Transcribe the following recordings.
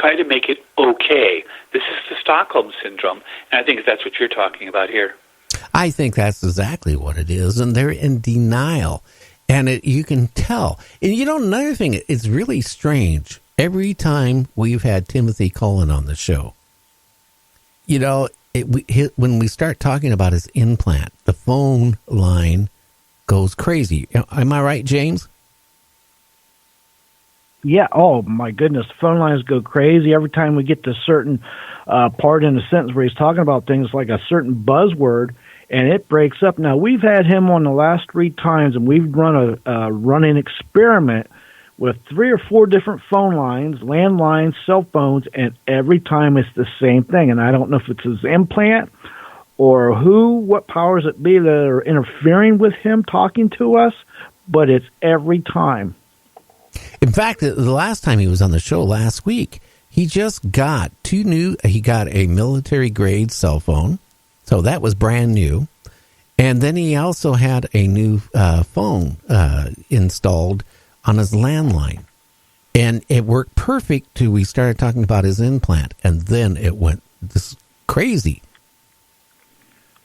try to make it okay. This is the Stockholm Syndrome, and I think that's what you're talking about here. I think that's exactly what it is, and they're in denial, and you can tell. And another thing, it's really strange. Every time we've had Timothy Cullen on the show, when we start talking about his implant, the phone line goes crazy. Am I right, James? Yeah. Oh, my goodness. Phone lines go crazy every time we get to a certain part in the sentence where he's talking about things like a certain buzzword, and it breaks up. Now, we've had him on the last 3 times, and we've run a running experiment with 3 or 4 different phone lines, landlines, cell phones, and every time it's the same thing. And I don't know if it's his implant or what powers it be that are interfering with him talking to us, but it's every time. In fact, the last time he was on the show last week, he just got he got a military-grade cell phone, so that was brand new. And then he also had a new phone installed on his landline. And it worked perfect till we started talking about his implant, and then it went crazy.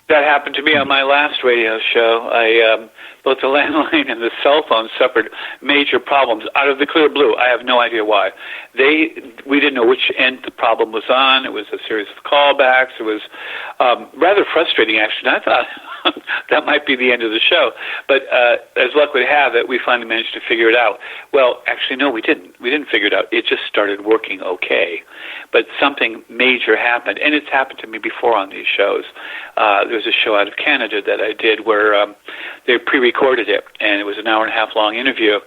That happened to me on my last radio show. Both the landline and the cell phone suffered major problems out of the clear blue. I have no idea why. We didn't know which end the problem was on. It was a series of callbacks. It was rather frustrating, actually. And I thought that might be the end of the show. But as luck would have it, we finally managed to figure it out. Well, actually, no, we didn't. We didn't figure it out. It just started working okay. But something major happened, and it's happened to me before on these shows. There was a show out of Canada that I did where they pre-recorded it, and it was an hour-and-a-half long interview,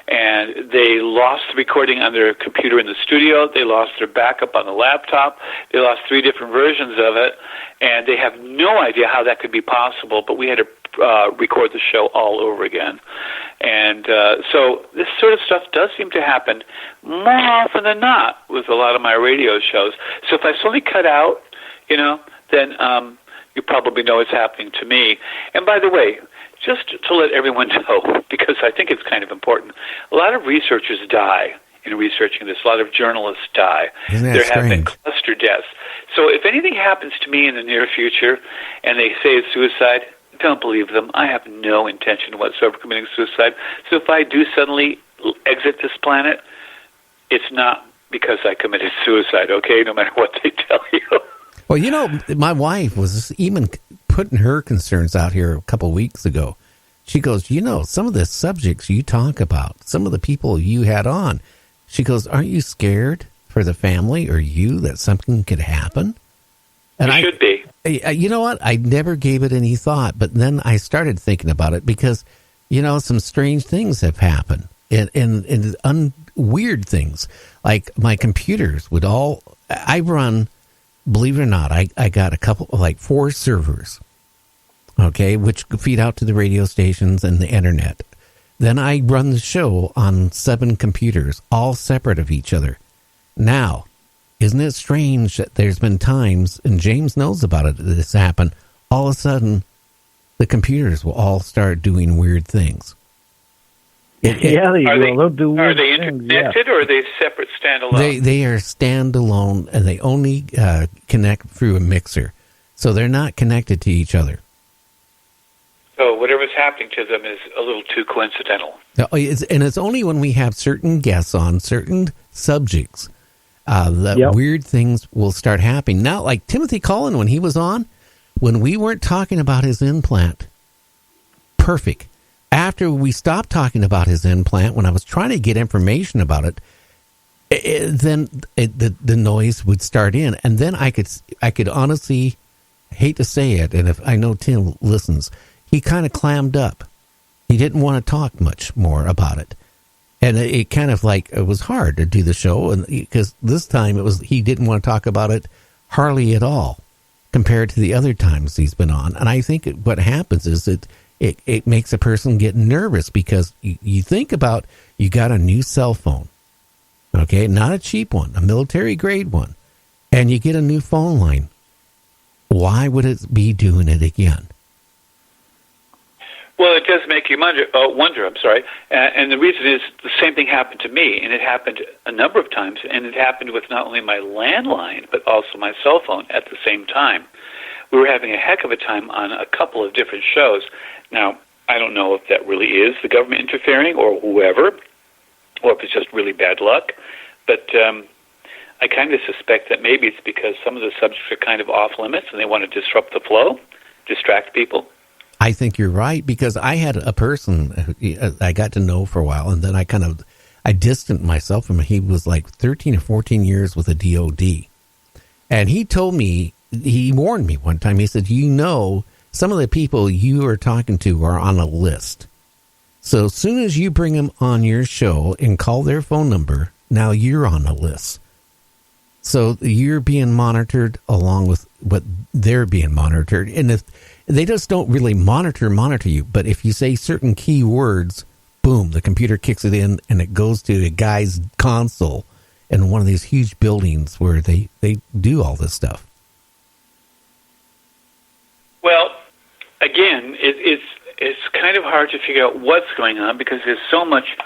and they lost the recording on their computer in the studio. They lost their backup on the laptop. They lost 3 different versions of it, and they have no idea how that could be possible, but we had to record the show all over again. And so this sort of stuff does seem to happen more often than not with a lot of my radio shows. So if I suddenly cut out, then you probably know it's happening to me. And by the way, just to let everyone know, because I think it's kind of important, a lot of researchers die in researching this. A lot of journalists die. There have been cluster deaths. So if anything happens to me in the near future and they say it's suicide, don't believe them. I have no intention whatsoever of committing suicide. So if I do suddenly exit this planet, it's not because I committed suicide, okay, no matter what they tell you. Well, my wife was even putting her concerns out here a couple of weeks ago. She goes, some of the subjects you talk about, some of the people you had on, she goes, aren't you scared for the family or you that something could happen? And it should be. You know what? I never gave it any thought, but then I started thinking about it because, some strange things have happened and weird things. Like my computers I run, believe it or not, I got a couple, 4 servers, okay, which feed out to the radio stations and the internet. Then I run the show on 7 computers, all separate of each other. Now, isn't it strange that there's been times, and James knows about it, that this happened, all of a sudden, the computers will all start doing weird things. They'll do weird Are they things, interconnected or are they separate, standalone? They are standalone, and they only connect through a mixer. So they're not connected to each other. So whatever's happening to them is a little too coincidental. And it's only when we have certain guests on certain subjects that weird things will start happening. Now, like Timothy Cullen, when he was on, when we weren't talking about his implant, perfect. After we stopped talking about his implant, when I was trying to get information about it, then the noise would start in. And then I could honestly, hate to say it, and if I know Tim listens, he kind of clammed up. He didn't want to talk much more about it. And it kind of it was hard to do the show, and because this time he didn't want to talk about it hardly at all compared to the other times he's been on. And I think what happens is it makes a person get nervous because you think about, you got a new cell phone, okay, not a cheap one, a military grade one, and you get a new phone line. Why would it be doing it again? Well, it does make you wonder. I'm sorry, and the reason is the same thing happened to me, and it happened a number of times, and it happened with not only my landline but also my cell phone at the same time. We were having a heck of a time on a couple of different shows. Now, I don't know if that really is the government interfering or whoever, or if it's just really bad luck, but I kind of suspect that maybe it's because some of the subjects are kind of off limits and they want to disrupt the flow, distract people. I think you're right, because I had a person I got to know for a while, and then I distanced myself from him. He was like 13 or 14 years with the DOD. And he told me, he warned me one time, he said, some of the people you are talking to are on a list. So as soon as you bring them on your show and call their phone number, now you're on the list. So you're being monitored along with what they're being monitored. And if they just don't really monitor you, but if you say certain key words, boom, the computer kicks it in and it goes to a guy's console in one of these huge buildings where they do all this stuff. Well, again, it's kind of hard to figure out what's going on because there's so much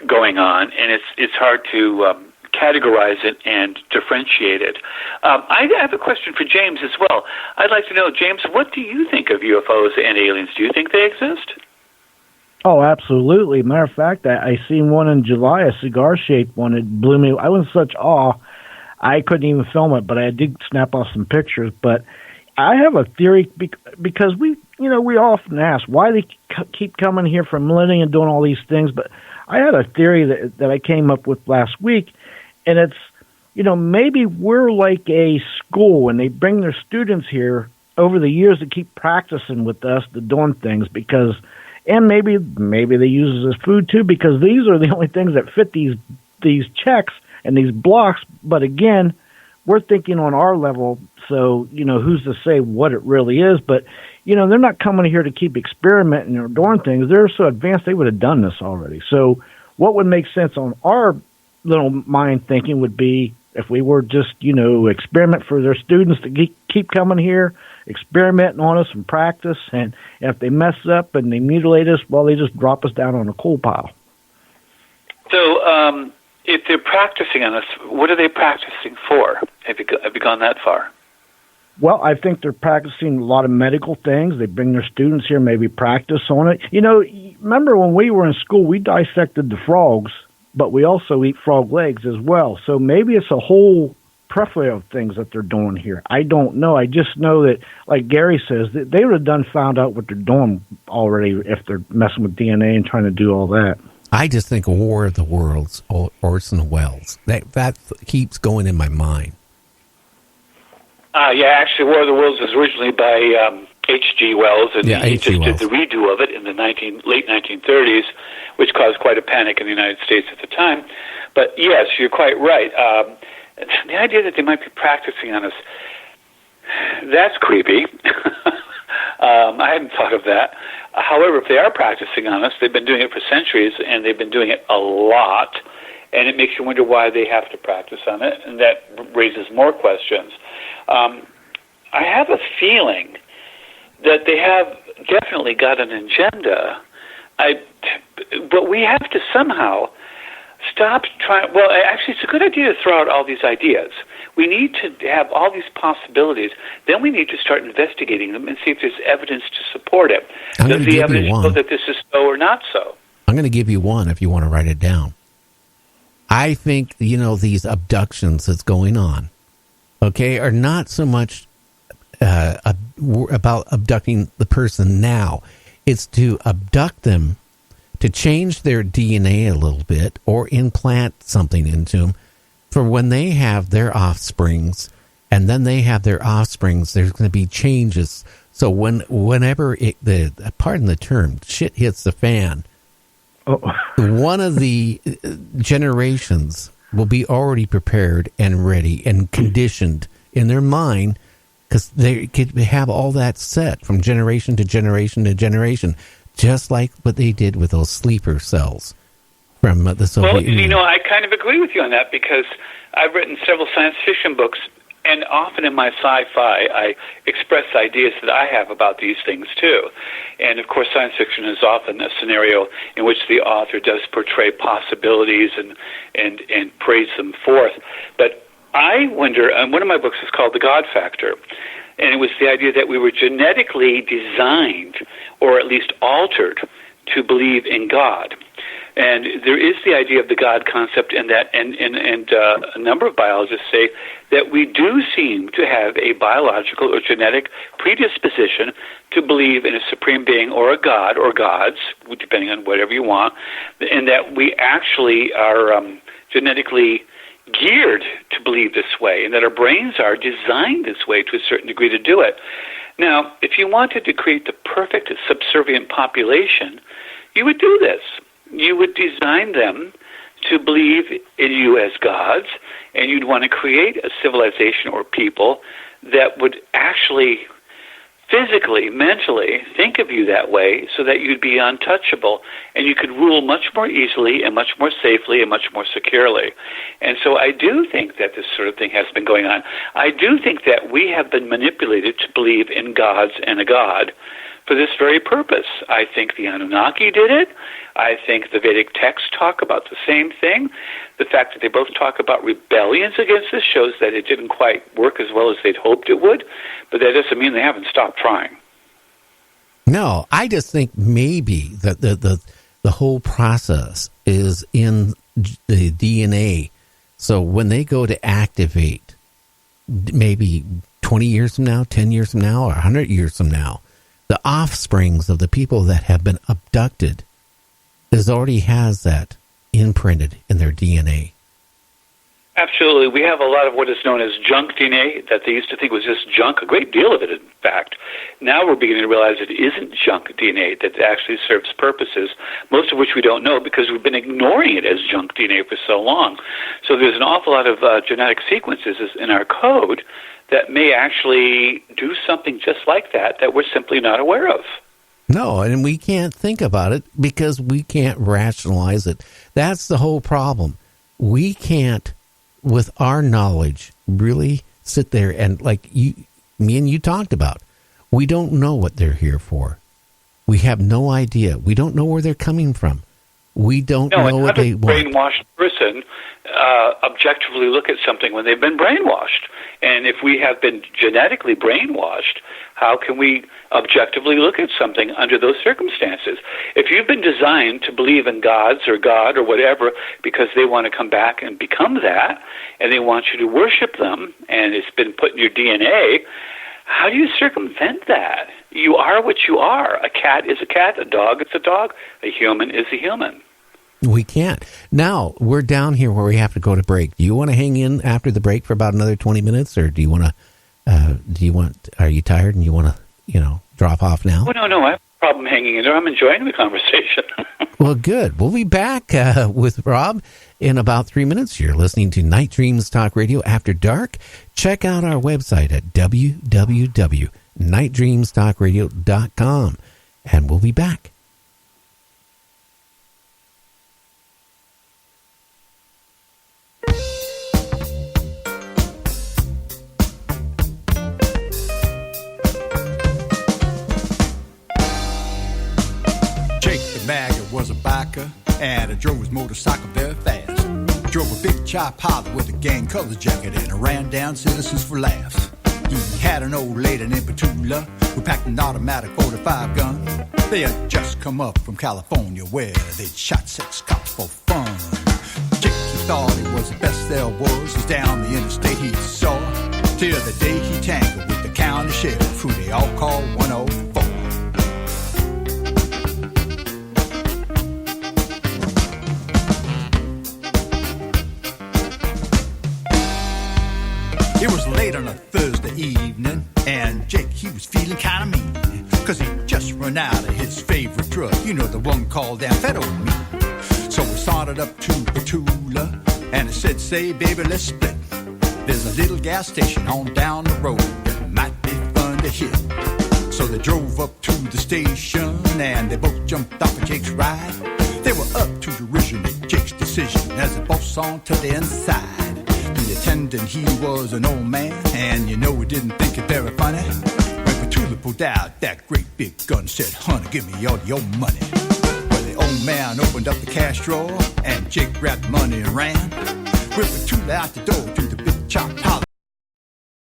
going on, and it's hard to categorize it and differentiate it. I have a question for James as well. I'd like to know, James, what do you think of UFOs and aliens? Do you think they exist? Oh, absolutely. Matter of fact, I seen one in July, a cigar-shaped one. It blew me. I was in such awe, I couldn't even film it, but I did snap off some pictures. But I have a theory because we often ask why they keep coming here for millennia and doing all these things. But I had a theory that I came up with last week, and it's, maybe we're like a school, and they bring their students here over the years to keep practicing with us to doing things because, and maybe they use it as food too, because these are the only things that fit these checks and these blocks. But again, we're thinking on our level, so, who's to say what it really is? But, they're not coming here to keep experimenting or doing things. They're so advanced, they would have done this already. So what would make sense on our little mind thinking would be if we were just, experiment for their students to keep coming here, experimenting on us and practice. And if they mess up and they mutilate us, well, they just drop us down on a coal pile. So if they're practicing on us, what are they practicing for? Have you gone that far? Well, I think they're practicing a lot of medical things. They bring their students here, maybe practice on it. Remember when we were in school, we dissected the frogs, but we also eat frog legs as well. So maybe it's a whole plethora of things that they're doing here. I don't know. I just know that, like Gary says, that they would have found out what they're doing already if they're messing with DNA and trying to do all that. I just think War of the Worlds, Orson Welles. That keeps going in my mind. Actually, War of the Worlds was originally by H.G. Wells, and he just did the redo of it in the late 1930s, which caused quite a panic in the United States at the time. But yes, you're quite right. The idea that they might be practicing on us, that's creepy. I hadn't thought of that. However, if they are practicing on us, they've been doing it for centuries, and they've been doing it a lot, and it makes you wonder why they have to practice on it, and that raises more questions. I have a feeling that they have definitely got an agenda, but we have to somehow stop trying. Well, actually, it's a good idea to throw out all these ideas. We need to have all these possibilities. Then we need to start investigating them and see if there's evidence to support it. Does the evidence show that this is so or not so? I'm going to give you one if you want to write it down. I think, these abductions that's going on, are not so much about abducting the person now. It's to abduct them, to change their DNA a little bit or implant something into them for when they have their offsprings, and then they have their offsprings, there's going to be changes. So whenever pardon the term, shit hits the fan, one of the generations will be already prepared and ready and conditioned in their mind, because they could have all that set from generation to generation to generation, just like what they did with those sleeper cells from the Soviet Union. I kind of agree with you on that, because I've written several science fiction books And often in my sci-fi, I express ideas that I have about these things too. And of course, science fiction is often a scenario in which the author does portray possibilities and praise them forth. But I wonder, one of my books is called The God Factor, and it was the idea that we were genetically designed, or at least altered, to believe in God. And there is the idea of the God concept, and that, and a number of biologists say that we do seem to have a biological or genetic predisposition to believe in a supreme being or a God or gods, depending on whatever you want, and that we actually are genetically geared to believe this way, and that our brains are designed this way to a certain degree to do it. Now, if you wanted to create the perfect subservient population, you would do this. You would design them to believe in you as gods, and you'd want to create a civilization or people that would actually physically, mentally think of you that way so that you'd be untouchable and you could rule much more easily and much more safely and much more securely. And so I do think that this sort of thing has been going on. I do think that we have been manipulated to believe in gods and a god for this very purpose. I think the Anunnaki did it. I think the Vedic texts talk about the same thing. The fact that they both talk about rebellions against this shows that it didn't quite work as well as they'd hoped it would, but that doesn't mean they haven't stopped trying. No, I just think maybe that the whole process is in the DNA. So when they go to activate, maybe 20 years from now, 10 years from now, or 100 years from now, the offsprings of the people that have been abducted already has that imprinted in their DNA. Absolutely. We have a lot of what is known as junk DNA that they used to think was just junk, a great deal of it, in fact. Now we're beginning to realize it isn't junk DNA, that it actually serves purposes, most of which we don't know because we've been ignoring it as junk DNA for so long. So there's an awful lot of genetic sequences in our code that may actually do something just like that we're simply not aware of. No, and we can't think about it because we can't rationalize it. That's the whole problem. We can't, with our knowledge, really sit there and, like me and you talked about, we don't know what they're here for. We have no idea. We don't know where they're coming from. We don't know what they want. A brainwashed person objectively look at something when they've been brainwashed. And if we have been genetically brainwashed, how can we objectively look at something under those circumstances? If you've been designed to believe in gods or God or whatever because they want to come back and become that, and they want you to worship them, and it's been put in your DNA, how do you circumvent that? You are what you are. A cat is a cat, a dog is a dog, a human is a human. We can't. Now, we're down here where we have to go to break. Do you want to hang in after the break for about another 20 minutes, or are you tired and you want to, drop off now? Oh, no, I have a problem hanging in there. I'm enjoying the conversation. Well, good. We'll be back with Rob in about 3 minutes. You're listening to Night Dreams Talk Radio After Dark. Check out our website at www.nightdreamstalkradio.com, and we'll be back. Maggot was a biker and he drove his motorcycle very fast. Drove a big chop Harley with a gang color jacket and ran down citizens for laughs. He had an old lady named Petula who packed an automatic 45 gun. They had just come up from California where they'd shot 6 cops for fun. Dickie thought he was the best there was down the interstate he saw, till the day he tangled with the county sheriff who they all call 104. It was late on a Thursday evening, and Jake, he was feeling kind of mean, cause he just run out of his favorite drug, the one called amphetamine. So we sauntered up to Petula, and he said, say, baby, let's split. There's a little gas station on down the road that might be fun to hit. So they drove up to the station, and they both jumped off of Jake's ride. They were up to derision at Jake's decision as they both sauntered inside. The The attendant, he was an old man, and you know he didn't think it very funny. When Petula pulled out that great big gun, said, "Honey, give me all your money." Well, the old man opened up the cash drawer, and Jake grabbed the money and ran. With Petula out the door to the big chop